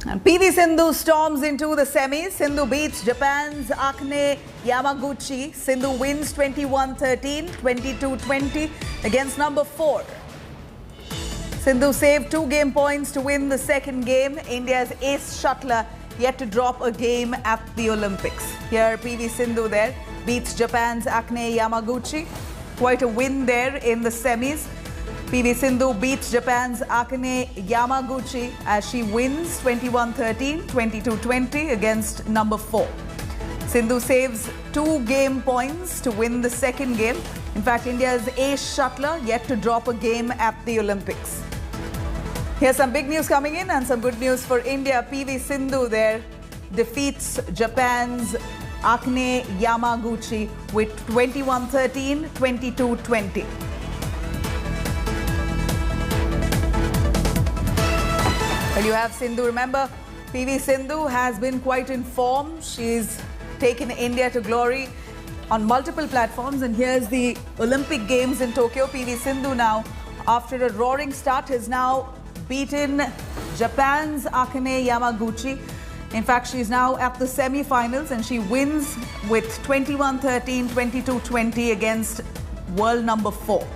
And PV Sindhu storms into the semis. Sindhu beats Japan's Akane Yamaguchi. Sindhu wins 21-13, 22-20 against number 4. Sindhu saved 2 game points to win the second game. India's ace shuttler yet to drop a game at the Olympics. Here PV Sindhu there beats Japan's Akane Yamaguchi. Quite a win there in the semis. PV Sindhu beats Japan's Akane Yamaguchi as she wins 21-13, 22-20 against number 4. Sindhu saves 2 game points to win the second game. In fact, India's ace shuttler yet to drop a game at the Olympics. Here's some big news coming in and some good news for India. PV Sindhu there defeats Japan's Akane Yamaguchi with 21-13, 22-20. Well, you have Sindhu. Remember, PV Sindhu has been quite in form. She's taken India to glory on multiple platforms. And here's the Olympic Games in Tokyo. PV Sindhu now, after a roaring start, has now beaten Japan's Akane Yamaguchi. In fact, she's now at the semi-finals and she wins with 21-13, 22-20 against world number 4.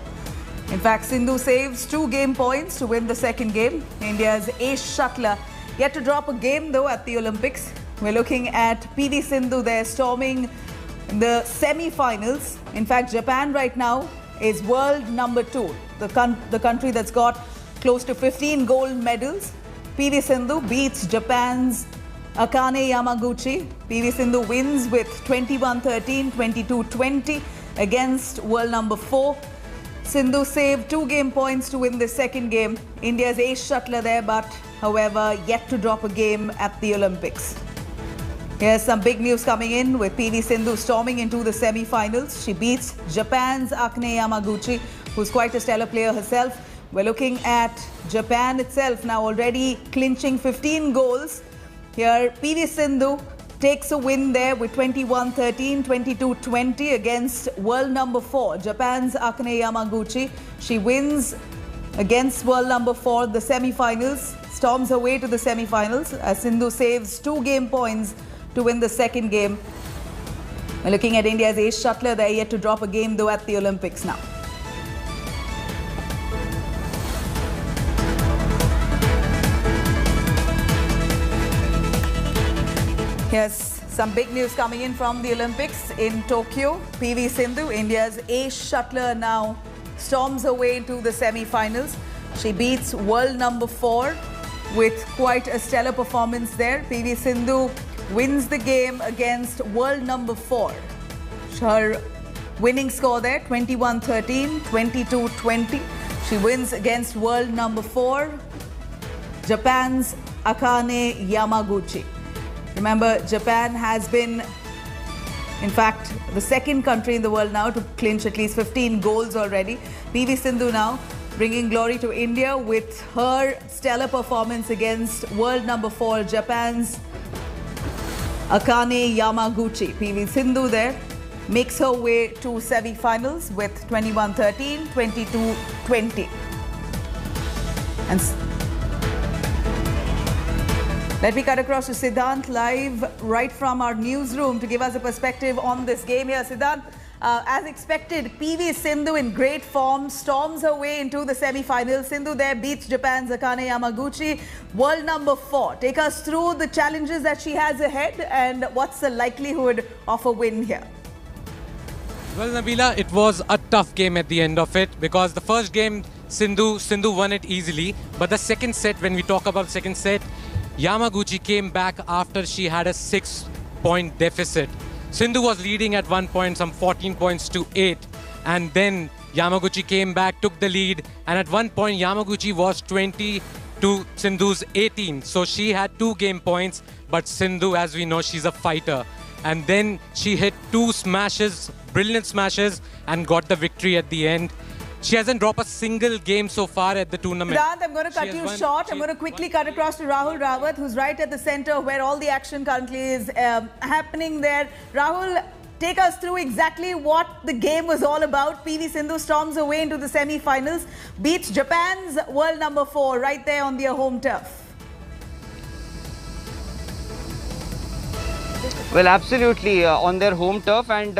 In fact, Sindhu saves 2 game points to win the second game. India's ace shuttler yet to drop a game though at the Olympics. We're looking at PV Sindhu there storming the semi-finals. In fact, Japan right now is world number 2, the country that's got close to 15 gold medals. PV Sindhu beats Japan's Akane Yamaguchi. PV Sindhu wins with 21-13, 22-20 against world number 4. Sindhu saved 2 game points to win the second game. India's ace shuttler there, but however, yet to drop a game at the Olympics. Here's some big news coming in with PV Sindhu storming into the semi-finals. She beats Japan's Akane Yamaguchi, who's quite a stellar player herself. We're looking at Japan itself now already clinching 15 goals. Here, PV Sindhu takes a win there with 21-13, 22-20 against world number 4, Japan's Akane Yamaguchi. She wins against world number 4, the semi-finals, storms her way to the semi-finals as Sindhu saves 2 game points to win the second game. We're looking at India's ace shuttler. They're yet to drop a game though at the Olympics now. Here's some big news coming in from the Olympics in Tokyo. PV Sindhu, India's ace shuttler, now storms her way into the semi-finals. She beats world number 4 with quite a stellar performance there. PV Sindhu wins the game against world number 4. Her winning score there, 21-13, 22-20. She wins against world number 4, Japan's Akane Yamaguchi. Remember, Japan has been, in fact, the second country in the world now to clinch at least 15 goals already. PV Sindhu now bringing glory to India with her stellar performance against world number 4, Japan's Akane Yamaguchi. PV Sindhu there makes her way to semi-finals with 21-13, 22-20. And let me cut across to Siddhant live right from our newsroom to give us a perspective on this game here. Siddhant, as expected, PV Sindhu in great form storms her way into the semi-finals. Sindhu there beats Japan's Akane Yamaguchi, world number 4. Take us through the challenges that she has ahead and what's the likelihood of a win here. Well, Nabila, it was a tough game at the end of it because the first game, Sindhu won it easily. But the second set, when we talk about second set, Yamaguchi came back after she had a 6-point deficit. Sindhu was leading at one point, some 14 points to 8. And then Yamaguchi came back, took the lead. And at one point, Yamaguchi was 20 to Sindhu's 18. So she had 2 game points. But Sindhu, as we know, she's a fighter. And then she hit 2 smashes, brilliant smashes, and got the victory at the end. She hasn't dropped a single game so far at the tournament. Siddhant, I'm going to cut you short. I'm going to quickly cut across to Rahul Rawat, who's right at the center where all the action currently is happening there. Rahul, take us through exactly what the game was all about. PV Sindhu storms her way into the semi-finals, beats Japan's world number 4 right there on their home turf. Well, absolutely, on their home turf, and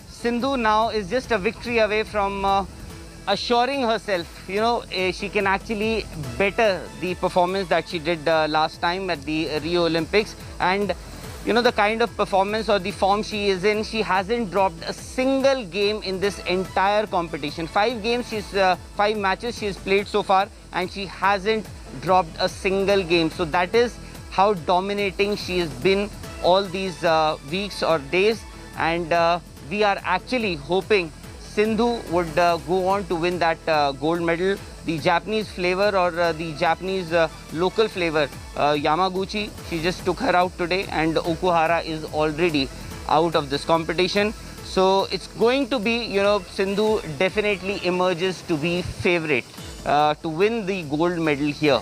Sindhu now is just a victory away from assuring herself, she can actually better the performance that she did last time at the Rio Olympics. And the kind of performance or the form she is in, she hasn't dropped a single game in this entire competition. 5 matches she's played so far, and she hasn't dropped a single game. So that is how dominating she has been all these weeks or days. And we are actually hoping Sindhu would go on to win that gold medal. The Japanese flavor or the Japanese local flavor, Yamaguchi, she just took her out today, and Okuhara is already out of this competition. So it's going to be, Sindhu definitely emerges to be favorite to win the gold medal here.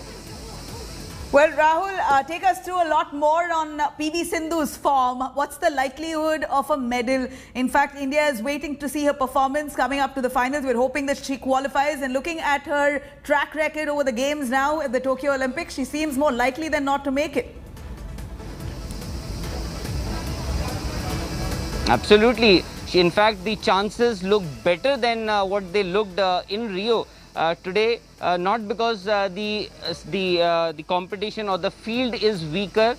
Well, Rahul, take us through a lot more on PV Sindhu's form. What's the likelihood of a medal? In fact, India is waiting to see her performance coming up to the finals. We're hoping that she qualifies. And looking at her track record over the games now at the Tokyo Olympics, she seems more likely than not to make it. Absolutely. In fact, the chances look better than what they looked in Rio. Today, not because the competition or the field is weaker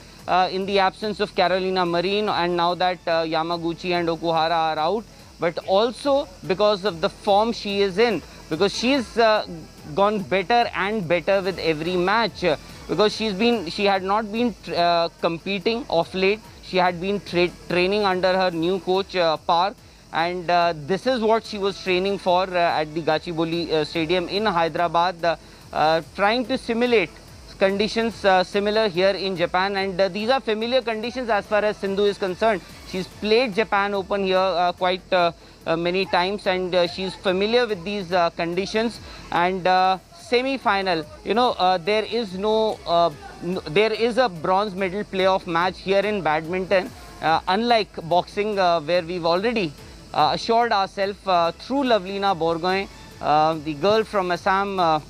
in the absence of Carolina Marin, and now that Yamaguchi and Okuhara are out, but also because of the form she is in, because she's gone better and better with every match, because she had not been competing of late. She had been training under her new coach Park. And this is what she was training for at the Gachibowli Stadium in Hyderabad, trying to simulate conditions similar here in Japan. And these are familiar conditions as far as Sindhu is concerned. She's played Japan Open here quite many times, and she's familiar with these conditions. And semi-final, there is a bronze medal playoff match here in badminton, unlike boxing where we've already assured ourselves through Lovlina Borgohain, the girl from Assam, a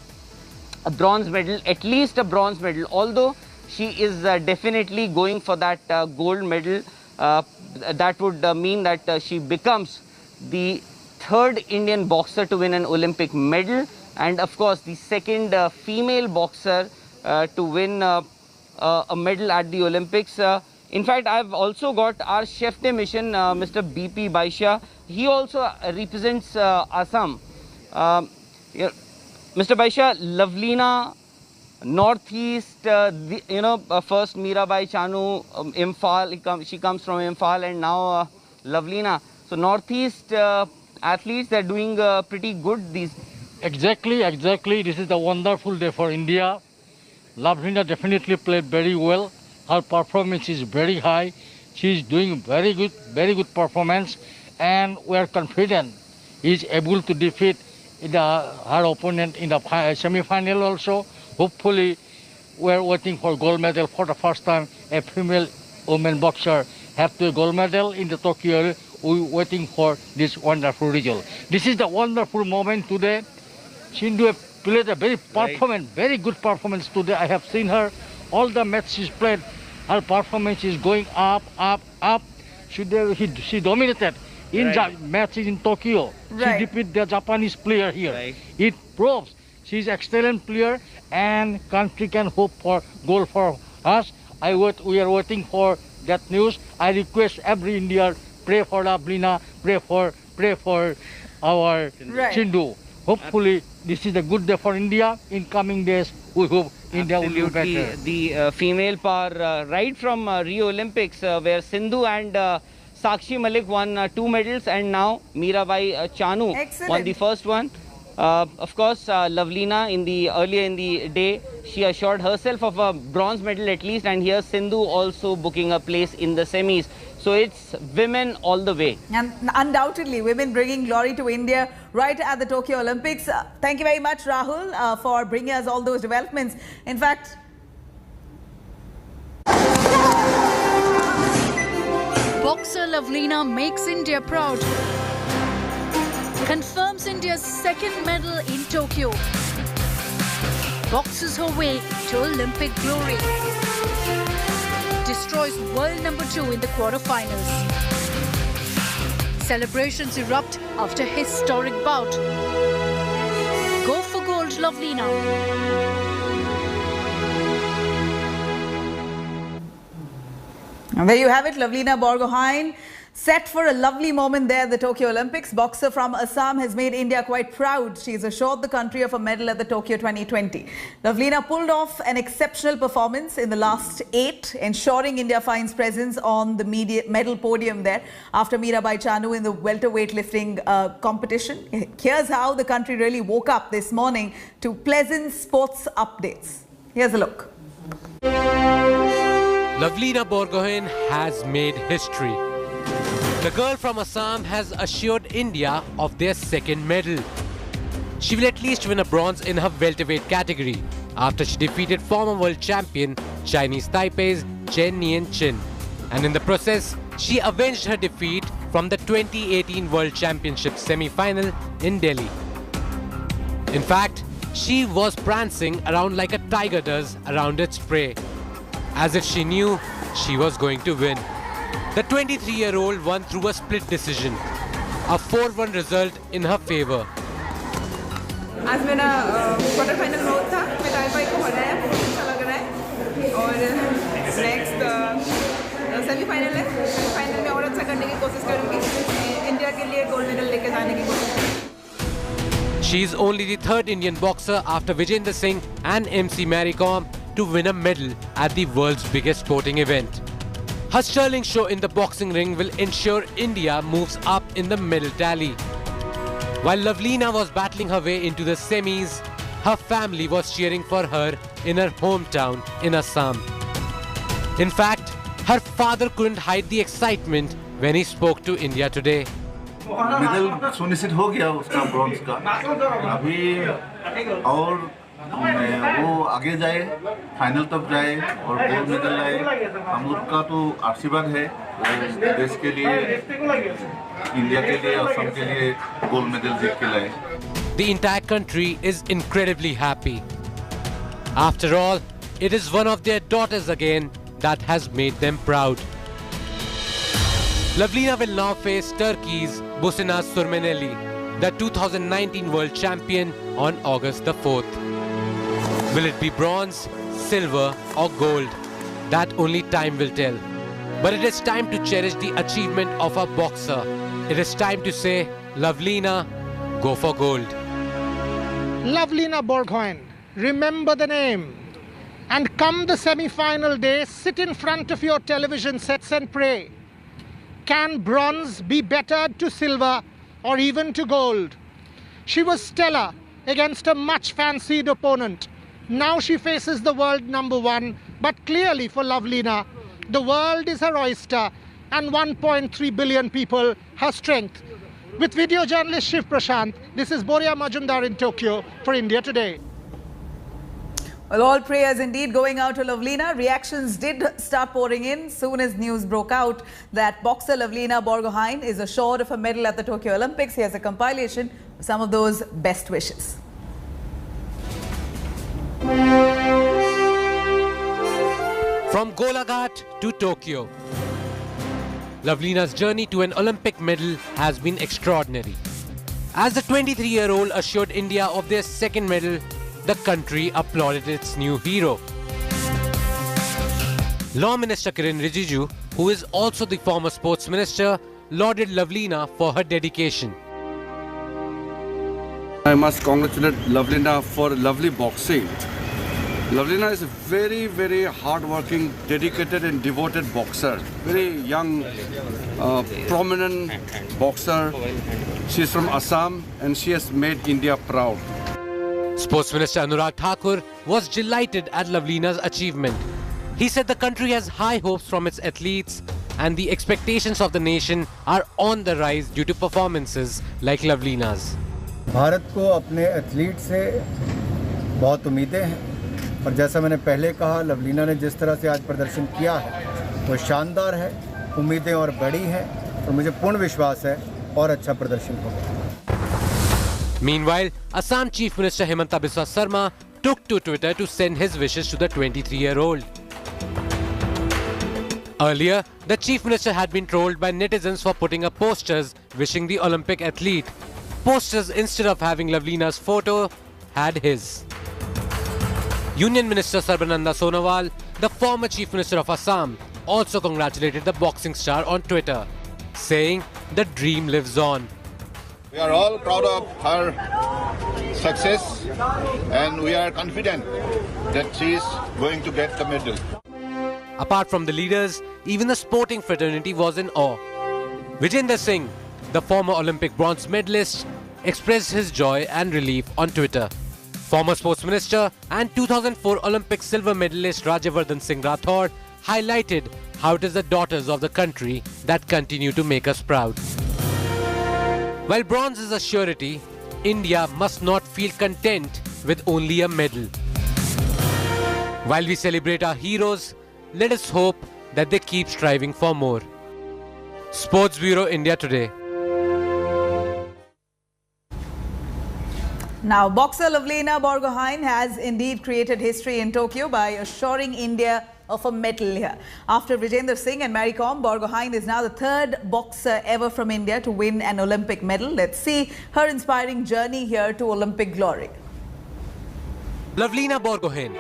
bronze medal, at least a bronze medal. Although she is definitely going for that gold medal, that would mean that she becomes the 3rd Indian boxer to win an Olympic medal, and of course the 2nd female boxer to win a medal at the Olympics. In fact, I've also got our chef de mission, Mr. BP Baisha. He also represents Assam. Mr. Baisha, Lovlina, Northeast, first Mirabai Chanu, Imphal, she comes from Imphal, and now Lovlina. So Northeast athletes, they're doing pretty good these. Exactly. This is a wonderful day for India. Lovlina definitely played very well. Her performance is very high. She is doing very good performance, and we are confident he is able to defeat her opponent in the semi-final also. Hopefully, we are waiting for gold medal for the first time. A female woman boxer have the gold medal in the Tokyo. We are waiting for this wonderful result. This is the wonderful moment today. Sindhu played a very good performance today. I have seen her. All the matches she's played, her performance is going up. She dominated in matches in Tokyo. She defeated the Japanese player here. It proves she's an excellent player, and country can hope for gold for us. We are waiting for that news. I request every Indian, pray for Lovlina, pray for our Sindhu. Hopefully, this is a good day for India. In coming days, we hope India will do better. The female power, right from Rio Olympics, where Sindhu and Sakshi Malik won 2 medals, and now Mirabai Chanu won the first one. Of course, Lovlina earlier in the day, she assured herself of a bronze medal at least, and here Sindhu also booking a place in the semis. So it's women all the way. And undoubtedly, women bringing glory to India right at the Tokyo Olympics. Thank you very much, Rahul, for bringing us all those developments. In fact, boxer Lovlina makes India proud. Confirms India's 2nd medal in Tokyo. Boxes her way to Olympic glory. destroys world number 2 in the quarterfinals. Celebrations erupt after historic bout. Go for gold, Lovlina. And there you have it, Lovlina Borgohain, set for a lovely moment there at the Tokyo Olympics. Boxer from Assam has made India quite proud. She's assured the country of a medal at the Tokyo 2020. Lovlina pulled off an exceptional performance in the last 8, ensuring India finds presence on the medal podium there after Mirabai Chanu in the welterweight lifting competition. Here's how the country really woke up this morning to pleasant sports updates. Here's a look. Lovlina Borgohain has made history. The girl from Assam has assured India of their second medal. She will at least win a bronze in her welterweight category after she defeated former world champion Chinese Taipei's Chen Nian-chin. And in the process, she avenged her defeat from the 2018 World Championship semi-final in Delhi. In fact, she was prancing around like a tiger does around its prey, as if she knew she was going to win. The 23-year-old won through a split decision, a 4-1 result in her favor. आज मेरा quarter final match था, मैं ताइपाई को हराया, बहुत अच्छा लग रहा है। और नेक्स्ट सेमीफाइनल है, सेमीफाइनल में और अच्छा करने की कोशिश करूँगी, इंडिया के लिए गोल्ड मेडल लेके जाने की कोशिश करूँगी। She is only the third Indian boxer after Vijender Singh and MC Mary Kom to win a medal at the world's biggest sporting event. Her sterling show in the boxing ring will ensure India moves up in the medal tally. While Lovlina was battling her way into the semis, her family was cheering for her in her hometown in Assam. In fact, her father couldn't hide the excitement when he spoke to India today. Medal सुनिश्चित हो गया उसका bronze का अभी और वो आगे जाए फाइनल तक जाए और गोल्ड मेडल लाए हम लोग का तो आशीर्वाद है देश के लिए इंडिया के लिए असम के लिए गोल्ड मेडल जीत के लाए The entire country is incredibly happy. After all, it is one of their daughters again that has made them proud. Lovlina will now face Turkey's Busina Surmeneli, the 2019 world champion, on August the 4th. Will it be bronze, silver or gold? That only time will tell. But it is time to cherish the achievement of a boxer. It is time to say, Lovlina, go for gold. Lovlina Borgohain, remember the name. And come the semi-final day, sit in front of your television sets and pray. Can bronze be bettered to silver or even to gold? She was stellar against a much fancied opponent. Now she faces the world number 1, but clearly for Lovlina, the world is her oyster and 1.3 billion people her strength. With video journalist Shiv Prashant, this is Boria Majumdar in Tokyo for India Today. Well, all prayers indeed going out to Lovlina. Reactions did start pouring in soon as news broke out that boxer Lovlina Borgohain is assured of a medal at the Tokyo Olympics. Here's a compilation of some of those best wishes. From Golaghat to Tokyo, Lovlina's journey to an Olympic medal has been extraordinary. As the 23-year-old assured India of their second medal, the country applauded its new hero. Law Minister Kiren Rijiju, who is also the former sports minister, lauded Lovlina for her dedication. I must congratulate Lovlina for lovely boxing. Lovlina is a very, very hard-working, dedicated and devoted boxer. Very young, prominent boxer. She is from Assam and she has made India proud. Sports Minister Anurag Thakur was delighted at Lovlina's achievement. He said the country has high hopes from its athletes and the expectations of the nation are on the rise due to performances like Lovlina's. Bharat को अपने athlete से बहुत उम्मीदें हैं और जैसा मैंने पहले कहा लवलीना ने जिस तरह से आज प्रदर्शन किया है वो शानदार है उम्मीदें और बड़ी हैं और मुझे पूर्ण विश्वास है और अच्छा प्रदर्शन होगा Meanwhile, Assam Chief Minister Himanta Biswa Sarma took to Twitter to send his wishes to the 23-year-old. Earlier, the Chief Minister had been trolled by netizens for putting up posters wishing the Olympic athlete. Posters, instead of having Lovlina's photo, had his. Union Minister Sarbananda Sonowal, the former Chief Minister of Assam, also congratulated the boxing star on Twitter, saying the dream lives on. We are all proud of her success and we are confident that she is going to get the medal. Apart from the leaders, even the sporting fraternity was in awe. Vijender Singh, the former Olympic bronze medalist, expressed his joy and relief on Twitter. Former Sports Minister and 2004 Olympic silver medalist Rajyavardhan Singh Rathod highlighted how it is the daughters of the country that continue to make us proud. While bronze is a surety, India must not feel content with only a medal. While we celebrate our heroes, let us hope that they keep striving for more. Sports Bureau India Today. Now, boxer Lovlina Borgohain has indeed created history in Tokyo by assuring India of a medal here. After Vijender Singh and Mary Kom, Borgohain is now the third boxer ever from India to win an Olympic medal. Let's see her inspiring journey here to Olympic glory. Lovlina Borgohain,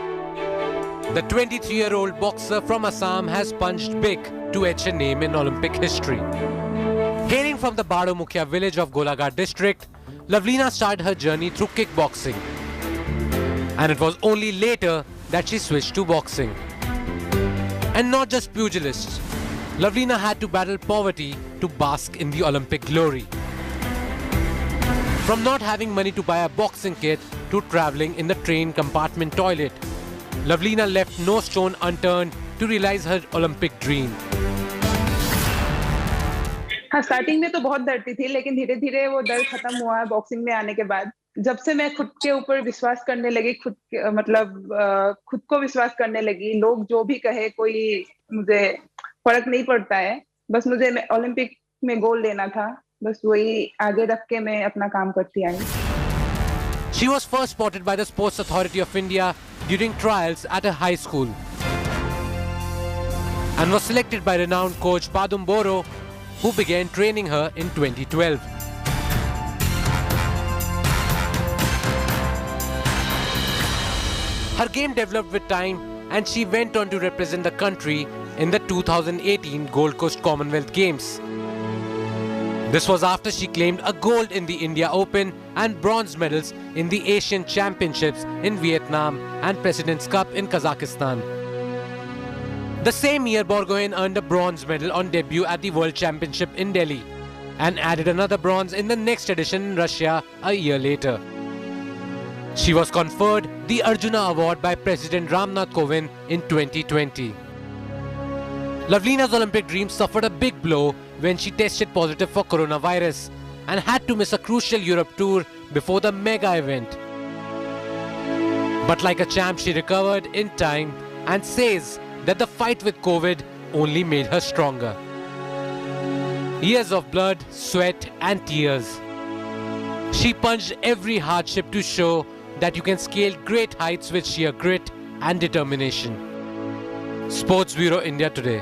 the 23-year-old boxer from Assam, has punched big to etch a name in Olympic history. Hailing from the Bado Mukhya village of Golaghat district, Lovlina started her journey through kickboxing. And it was only later that she switched to boxing. And not just pugilists, Lovlina had to battle poverty to bask in the Olympic glory. From not having money to buy a boxing kit to travelling in the train compartment toilet, Lovlina left no stone unturned to realize her Olympic dream. हाँ, starting में तो बहुत डरती थी, लेकिन धीरे धीरे वो डर खत्म हुआ बॉक्सिंग में आने के बाद। जब से मैं खुद के ऊपर विश्वास करने लगी, खुद को विश्वास करने लगी, लोग जो भी कहे कोई मुझे फर्क नहीं पड़ता है, बस मुझे ओलंपिक में गोल्ड लेना था, बस वही आगे रख के मैं अपना काम करती आई। She was first spotted by the Sports Authority of India during trials at a high school and was selected by renowned coach Padum Boro, who began training her in 2012. Her game developed with time and she went on to represent the country in the 2018 Gold Coast Commonwealth Games. This was after she claimed a gold in the India Open and bronze medals in the Asian Championships in Vietnam and President's Cup in Kazakhstan. The same year, Borgohain earned a bronze medal on debut at the World Championship in Delhi and added another bronze in the next edition in Russia a year later. She was conferred the Arjuna Award by President Ramnath Kovind in 2020. Lovlina's Olympic dream suffered a big blow when she tested positive for coronavirus and had to miss a crucial Europe tour before the mega event. But like a champ, she recovered in time and says that the fight with COVID only made her stronger. Years of blood, sweat and tears. She punched every hardship to show that you can scale great heights with sheer grit and determination. Sports Bureau India Today.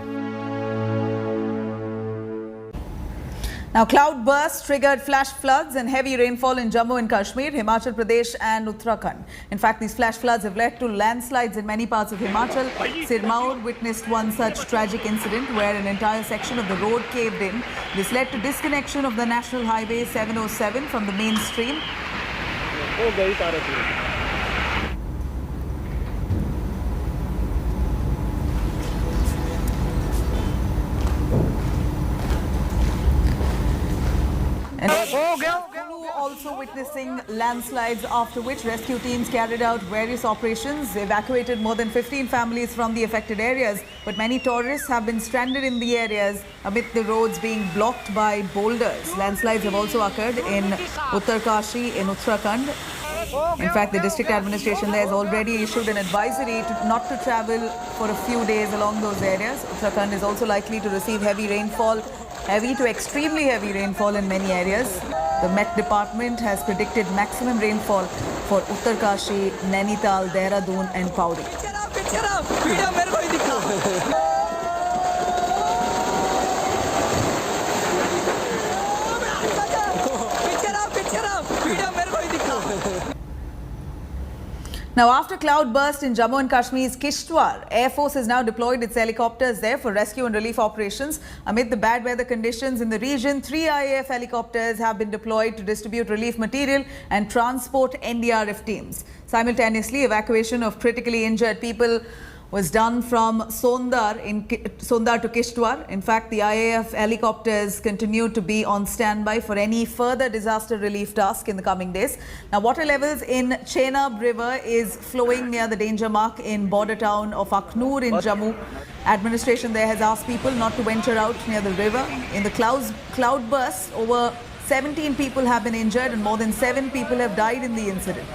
Now, cloudburst triggered flash floods and heavy rainfall in Jammu and Kashmir, Himachal Pradesh and Uttarakhand. In fact, these flash floods have led to landslides in many parts of Himachal. Sirmaur witnessed one such tragic incident where an entire section of the road caved in. This led to disconnection of the National Highway 707 from the main stream. And also witnessing landslides, after which rescue teams carried out various operations, evacuated more than 15 families from the affected areas. But many tourists have been stranded in the areas amid the roads being blocked by boulders. Landslides have also occurred in Uttarkashi in Uttarakhand. In fact, the district administration there has already issued an advisory not to travel for a few days along those areas. Uttarakhand is also likely to receive heavy rainfall, heavy to extremely heavy rainfall in many areas. The Met Department has predicted maximum rainfall for Uttarkashi, Nainital, Dehradun and Pauri. Now, after cloudburst in Jammu and Kashmir's Kishtwar, Air Force has now deployed its helicopters there for rescue and relief operations. Amid the bad weather conditions in the region, 3 IAF helicopters have been deployed to distribute relief material and transport NDRF teams. Simultaneously, evacuation of critically injured people was done from Sondar to Kishtwar. In fact, the IAF helicopters continue to be on standby for any further disaster relief task in the coming days. Now, water levels in Chenab River is flowing near the danger mark in border town of Akane in Jammu. Administration there has asked people not to venture out near the river. In the cloudburst, over 17 people have been injured and more than 7 people have died in the incident.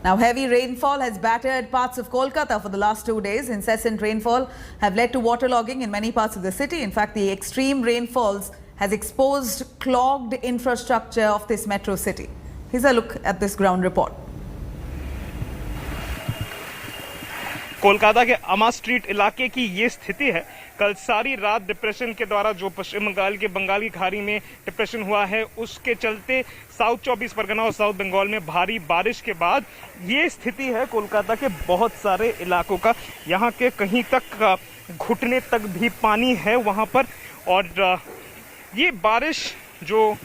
Now, heavy rainfall has battered parts of Kolkata for the last 2 days. Incessant rainfall have led to waterlogging in many parts of the city. In fact, the extreme rainfalls has exposed clogged infrastructure of this metro city. Here's a look at this ground report. Kolkata के अमा street इलाके की ये स्थिति है। कल सारी रात डिप्रेशन के द्वारा जो पश्चिम बंगाल की खाड़ी में डिप्रेशन हुआ है, उसके चलते साउथ 24 परगना और साउथ बंगाल में भारी बारिश के बाद ये स्थिति है कोलकाता के बहुत सारे इलाकों का। यहाँ के कहीं तक घुटने तक भी पानी है वहाँ पर। और ये बारिश जो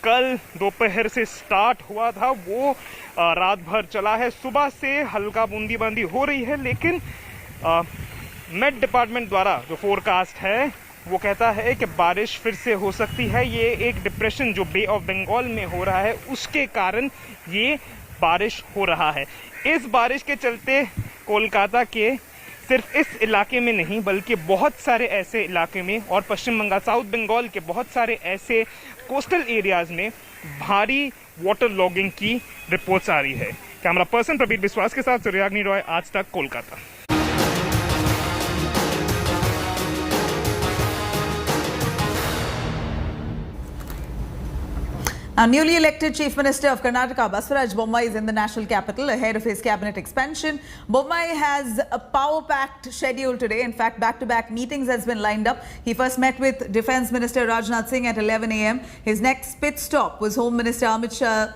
कल दोपहर से स्टार्ट हुआ था वो रात भर चला है। सुबह से हल्का बूंदीबांदी हो रही है, लेकिन मेट डिपार्टमेंट द्वारा जो फोरकास्ट है वो कहता है कि बारिश फिर से हो सकती है। ये एक डिप्रेशन जो बे ऑफ बंगाल में हो रहा है उसके कारण ये बारिश हो रहा है। इस बारिश के चलते कोलकाता के सिर्फ इस इलाके में नहीं बल्कि बहुत सारे ऐसे इलाके में और पश्चिम बंगाल साउथ बंगाल के बहुत सारे ऐसे कोस्टल एरियाज में भारी वाटर लॉगिंग की रिपोर्ट्स आ रही है। कैमरा पर्सन प्रवीण विश्वास के साथ सूर्याग्नि रॉय, आज तक, Kolkata. Now, newly elected Chief Minister of Karnataka, Basuraj Bommai, is in the national capital ahead of his cabinet expansion. Bommai has a power-packed schedule today. In fact, back-to-back meetings has been lined up. He first met with Defence Minister Rajnath Singh at 11 a.m. His next pit stop was Home Minister Amit Shah.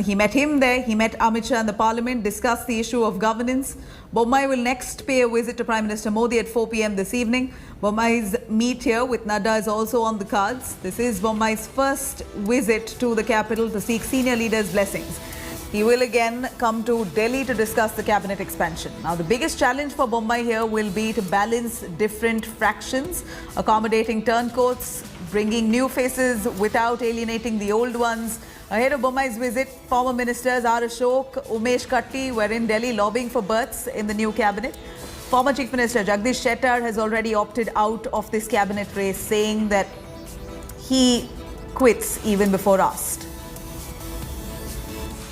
He met him there. He met Amit Shah in the Parliament, discussed the issue of governance. Bommai will next pay a visit to Prime Minister Modi at 4 p.m. this evening. Bommai's meet here with Nadda is also on the cards. This is Bommai's first visit to the capital to seek senior leaders' blessings. He will again come to Delhi to discuss the cabinet expansion. Now, the biggest challenge for Bommai here will be to balance different fractions, accommodating turncoats, bringing new faces without alienating the old ones. Ahead of Bommai's visit, former ministers R. Ashok, Umesh Katti were in Delhi lobbying for berths in the new cabinet. Former Chief Minister Jagdish Shettar has already opted out of this cabinet race, saying that he quits even before asked.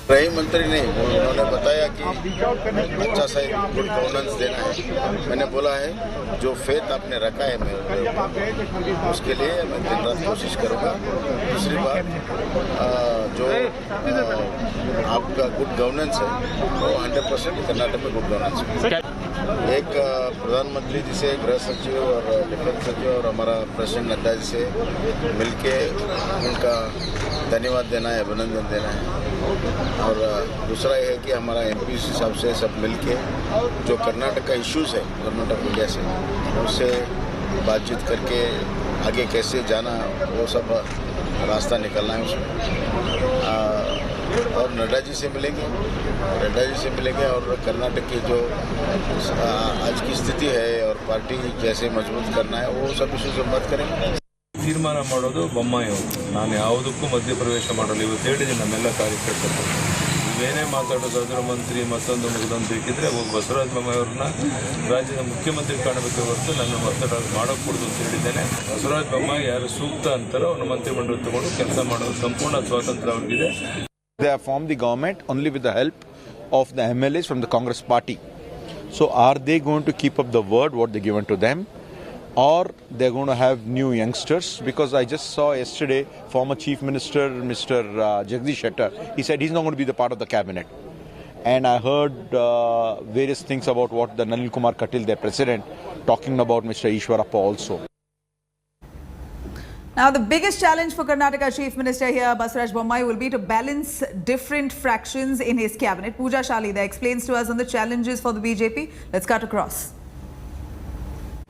रही मंत्री नहीं, उन्होंने बताया कि अच्छा सा good governance देना है। मैंने बोला है जो फेथ आपने रखा है मैं उसके लिए मैं दिन रात कोशिश करूँगा। दूसरी बात जो आपका गुड गवर्नेंस है वो 100% कर्नाटक में गुड गवर्नेंस है। एक प्रधानमंत्री जी से, गृह सचिव और डिफेंस सचिव और हमारा प्रेसिडेंट नड्डा जी से मिलके उनका धन्यवाद देना है, अभिनंदन देना है। और दूसरा ये है कि हमारा एमपी साहब से सब मिलके जो कर्नाटक का इश्यूज़ है गवर्नमेंट ऑफ इंडिया से उससे बातचीत करके आगे कैसे जाना वो सब रास्ता निकलना है उसमें। और नड्डा जी से मिलेंगे और कर्नाटक की जो आज की स्थिति है और पार्टी कैसे मजबूत करना है वो सब इश्यूज़ पर बात करेंगे। ತೀರ್ಮಾನ ಮಾಡೋದು ಬೊಮ್ಮಾಯಿ ಅವರು। ನಾನು ಯಾವುದಕ್ಕೂ ಮಧ್ಯಪ್ರವೇಶ ಮಾಡಲ್ಲ। ಇವತ್ತು ಹೇಳಿದ್ದೀನಿ ನಮ್ಮೆಲ್ಲ ಕಾರ್ಯಕರ್ತರು, ನೀವೇನೇ ಮಾತಾಡೋದಾದ್ರೂ ಮಂತ್ರಿ ಮತ್ತೊಂದು ಬೇಕಿದ್ರೆ ಹೋಗಿ ಬಸವರಾಜ ಬೊಮ್ಮಾಯಿ ಅವ್ರನ್ನ ರಾಜ್ಯದ ಮುಖ್ಯಮಂತ್ರಿ ಕಾಣಬೇಕೆ ಹೊರತು ನನ್ನ ಮಾತಾಡೋದು ಮಾಡೋಕ್ಕೂಡದು ಅಂತ ಹೇಳಿದ್ದೇನೆ। ಬಸವರಾಜ ಬೊಮ್ಮಾಯಿ ಯಾರು ಸೂಕ್ತ ಅಂತಾರೋ ಅವನು ಮಂತ್ರಿಮಂಡಲ ತಗೊಂಡು ಕೆಲಸ ಮಾಡೋದು ಸಂಪೂರ್ಣ ಸ್ವಾತಂತ್ರ್ಯ ಅವ್ರಿಗಿದೆ। They have formed the government only with the help of the MLAs from the Congress party. So are they going to keep up the word what they given to them? Or they're going to have new youngsters? Because I just saw yesterday former Chief Minister Mr. Jagdish Shettar, he said he's not going to be the part of the cabinet. And I heard various things about what the Nalin Kumar Katil, their president, talking about Mr. Ishwarappa also. Now, the biggest challenge for Karnataka Chief Minister here, Basuraj Bommai, will be to balance different fractions in his cabinet. Pooja Shali there explains to us on the challenges for the BJP. Let's cut across.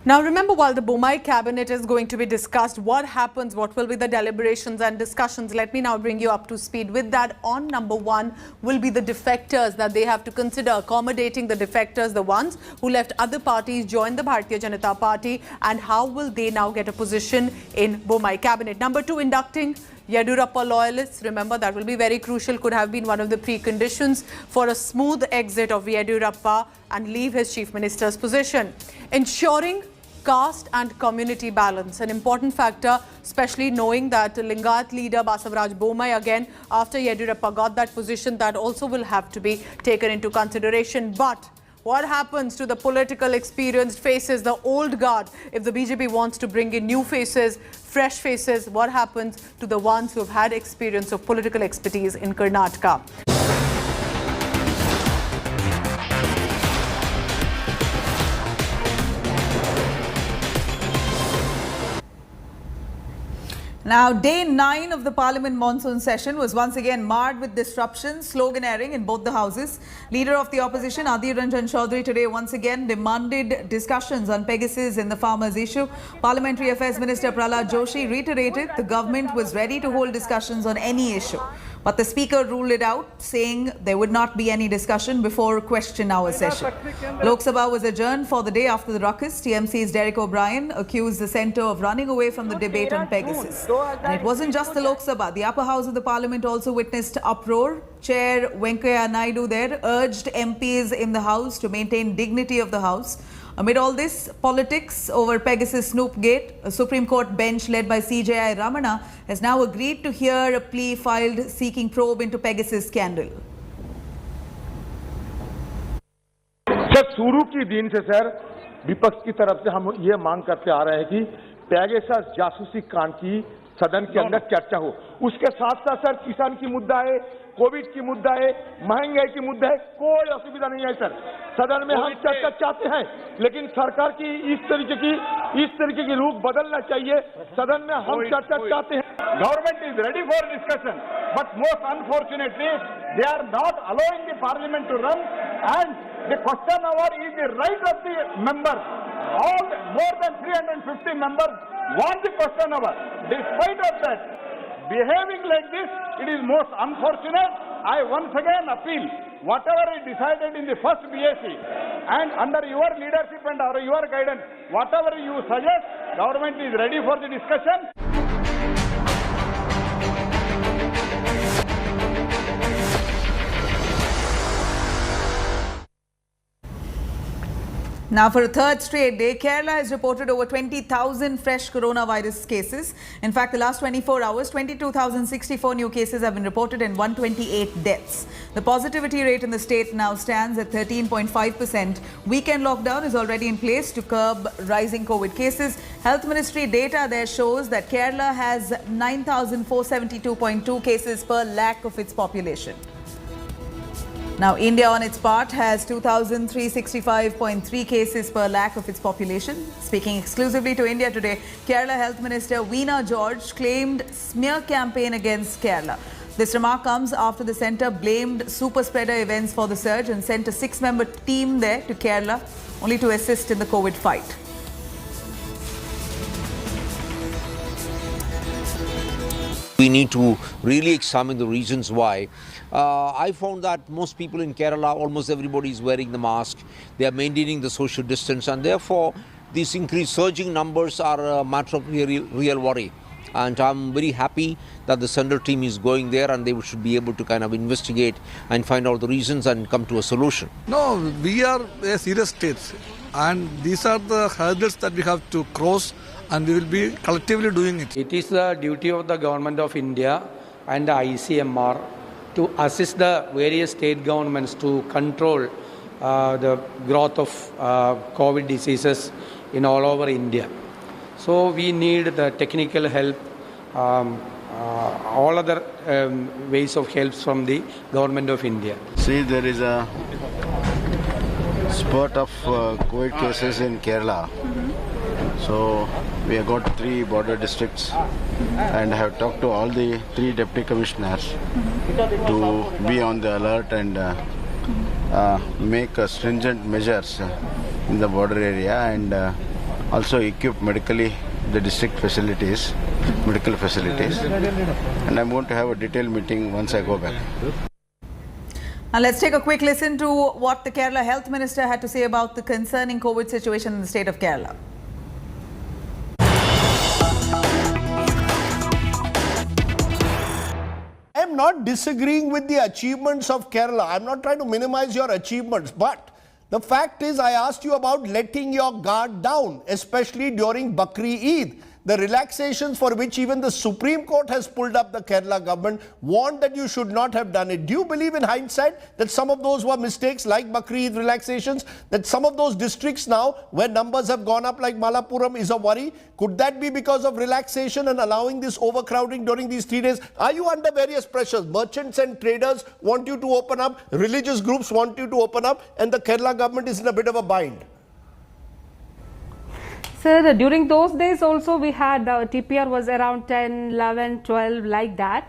Now, remember, while the Bommai cabinet is going to be discussed, what happens, what will be the deliberations and discussions? Let me now bring you up to speed with that. On number one will be the defectors that they have to consider, accommodating the defectors, the ones who left other parties, joined the Bharatiya Janata Party, and how will they now get a position in Bommai cabinet. Number two, inducting Yediyurappa loyalists. Remember, that will be very crucial, could have been one of the preconditions for a smooth exit of Yediyurappa and leave his chief minister's position. Ensuring caste and community balance, an important factor, especially knowing that Lingat leader Basuraj Bommai, again, after Yediyurappa got that position, that also will have to be taken into consideration. But what happens to the political experienced faces, the old guard, if the BJP wants to bring in new faces, fresh faces? What happens to the ones who have had experience of political expertise in Karnataka? Now, day 9 of the Parliament monsoon session was once again marred with disruptions, sloganeering in both the houses. Leader of the opposition, Adhir Ranjan Chaudhary, today once again demanded discussions on Pegasus in the farmers' issue. Parliamentary Affairs Minister Prahlad Joshi reiterated the government was ready to hold discussions on any issue. But the Speaker ruled it out, saying there would not be any discussion before question hour session. Lok Sabha was adjourned for the day after the ruckus. TMC's Derek O'Brien accused the centre of running away from the debate on Pegasus. And it wasn't just the Lok Sabha. The upper house of the Parliament also witnessed uproar. Chair Venkaiah Naidu there urged MPs in the house to maintain dignity of the house. Amid all this politics over Pegasus Snoopgate, a Supreme Court bench led by CJI Ramana has now agreed to hear a plea filed seeking probe into Pegasus scandal. Sir, शुरू की दिन से sir विपक्ष की तरफ से हम ये मांग करते आ रहे हैं कि पेगासस जासूसी कांड की सदन के अंदर चर्चा हो। उसके साथ साथ सर किसान की मुद्दा है, कोविड की मुद्दा है, महंगाई की मुद्दा है, कोई असुविधा नहीं है सर। सदन में हम चर्चा चाहते हैं, लेकिन सरकार की इस तरीके की रुख बदलना चाहिए। सदन में हम चर्चा चाहते हैं। Government is ready for discussion, but most unfortunately they are not allowing the parliament to run and the question hour is the right of the member. All more than 350 members want the question hour. Despite of that, behaving like this, it is most unfortunate. I once again appeal, whatever is decided in the first BAC and under your leadership and your guidance, whatever you suggest, government is ready for the discussion. Now, for a third straight day, Kerala has reported over 20,000 fresh coronavirus cases. In fact, the last 24 hours, 22,064 new cases have been reported and 128 deaths. The positivity rate in the state now stands at 13.5%. Weekend lockdown is already in place to curb rising COVID cases. Health Ministry data there shows that Kerala has 9,472.2 cases per lakh of its population. Now, India on its part has 2,365.3 cases per lakh of its population. Speaking exclusively to India today, Kerala Health Minister Veena George claimed smear campaign against Kerala. This remark comes after the centre blamed super spreader events for the surge and sent a 6-member team there to Kerala only to assist in the COVID fight. We need to really examine the reasons why. I found that most people in Kerala, almost everybody is wearing the mask. They are maintaining the social distance, and therefore these increased surging numbers are a matter of real worry. And I'm very happy that the central team is going there and they should be able to kind of investigate and find out the reasons and come to a solution. No, we are a serious state and these are the hurdles that we have to cross, and we will be collectively doing it. It is the duty of the Government of India and the ICMR to assist the various state governments to control the growth of COVID diseases in all over India. So we need the technical help, all other ways of help from the Government of India. See, there is a spurt of COVID cases in Kerala. So we have got 3 border districts, and I have talked to all the 3 deputy commissioners to be on the alert and make stringent measures in the border area, and also equip medically the district facilities, medical facilities. And I'm going to have a detailed meeting once I go back. Now let's take a quick listen to what the Kerala Health Minister had to say about the concerning COVID situation in the state of Kerala. I am not disagreeing with the achievements of Kerala. I am not trying to minimize your achievements, but the fact is, I asked you about letting your guard down, especially during Bakri Eid. The relaxations for which even the Supreme Court has pulled up the Kerala government warned that you should not have done it. Do you believe in hindsight that some of those were mistakes, like Bakri Eid relaxations, that some of those districts now where numbers have gone up like Malappuram is a worry? Could that be because of relaxation and allowing this overcrowding during these 3 days? Are you under various pressures? Merchants and traders want you to open up, religious groups want you to open up, and the Kerala government is in a bit of a bind. Sir, during those days also we had TPR was around 10, 11, 12 like that.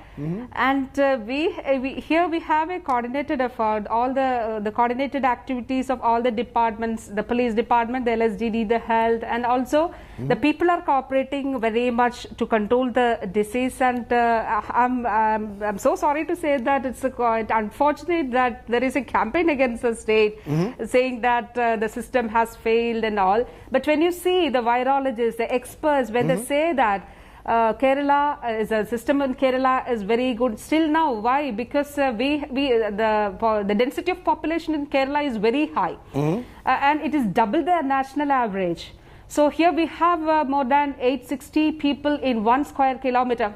And here we have a coordinated effort, all the coordinated activities of all the departments, the police department, the LSDD, the health, and also the people are cooperating very much to control the disease. And I'm so sorry to say that it's quite unfortunate that there is a campaign against the state saying that the system has failed and all. But when you see the virologists, the experts, when they say that Kerala is a system in Kerala is very good still now. Why? Because the density of population in Kerala is very high, and it is double the national average. So here we have more than 860 people in 1 square kilometer.